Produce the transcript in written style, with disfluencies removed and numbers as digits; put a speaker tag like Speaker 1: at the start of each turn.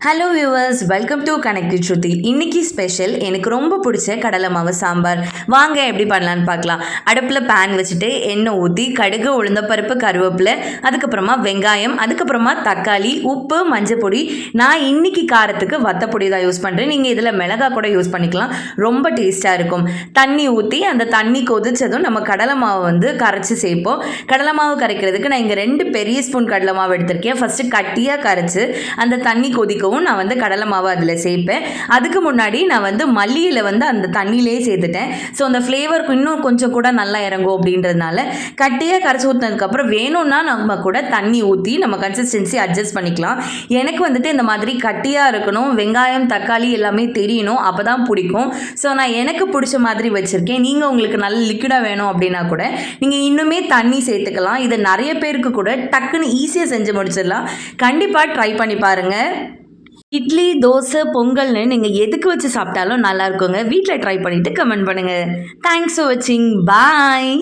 Speaker 1: Hello viewers, welcome to connective Shruti. இன்னைக்கு special எனக்கு ரொம்ப பிடிச்ச கடலை மாவு சாம்பார். வாங்க எப்படி பண்ணலான்னு பார்க்கலாம். அடுப்பில் பேன் வச்சுட்டு எண்ணெய் ஊற்றி கடுகு, உளுந்தப்பருப்பு, கருவேப்பிலை, அதுக்கப்புறமா வெங்காயம், அதுக்கப்புறமா தக்காளி, உப்பு, மஞ்சள் பொடி. நான் இன்னைக்கு காரத்துக்கு வத்தப்பொடி தான் யூஸ் பண்ணுறேன். நீங்கள் இதில் மிளகாய் கூட யூஸ் பண்ணிக்கலாம். ரொம்ப டேஸ்ட்டாக இருக்கும். தண்ணி ஊற்றி அந்த தண்ணி கொதிச்சதும் நம்ம கடலை மாவு கரைச்சி சேர்ப்போம். கடலை மாவு கரைக்கிறதுக்கு நான் இங்கே 2 பெரிய ஸ்பூன் கடலை மாவு எடுத்திருக்கேன். ஃபஸ்ட்டு கட்டியாக கரைச்சி அந்த தண்ணி கொதிக்கவும் நான் கடலை மாவு அதில் சேர்ப்பேன். அதுக்கு முன்னாடி நான் மல்லியில் அந்த தண்ணியிலே சேர்த்துட்டேன். ஸோ அந்த ஃப்ளேவருக்கு இன்னும் கொஞ்சம் கூட நல்லா இறங்கும் அப்படின்றதுனால கட்டியாக கரைச்சி ஊற்றினதுக்கப்புறம் வேணும்னா நம்ம கூட தண்ணி ஊற்றி நம்ம கன்சிஸ்டன்சி அட்ஜஸ்ட் பண்ணிக்கலாம். எனக்கு இந்த மாதிரி கட்டியாக இருக்கணும், வெங்காயம் தக்காளி எல்லாமே தெரியணும், அப்போ தான் பிடிக்கும். ஸோ நான் எனக்கு பிடிச்ச மாதிரி வச்சுருக்கேன். நீங்கள் உங்களுக்கு நல்ல லிக்விடாக வேணும் அப்படின்னா கூட நீங்கள் இன்னுமே தண்ணி சேர்த்துக்கலாம். இது நிறைய பேருக்கு கூட டக்குன்னு ஈஸியாக செஞ்சு முடிச்சிடலாம். கண்டிப்பாக ட்ரை பண்ணி பாருங்கள். இட்லி, தோசை, பொங்கல்னு நீங்கள் எதுக்கு வச்சு சாப்பிட்டாலும் நல்லா இருக்குங்க. வீட்டில் ட்ரை பண்ணிவிட்டு கமெண்ட் பண்ணுங்கள். தேங்க்ஸ் ஃபார் வாட்சிங். பாய்.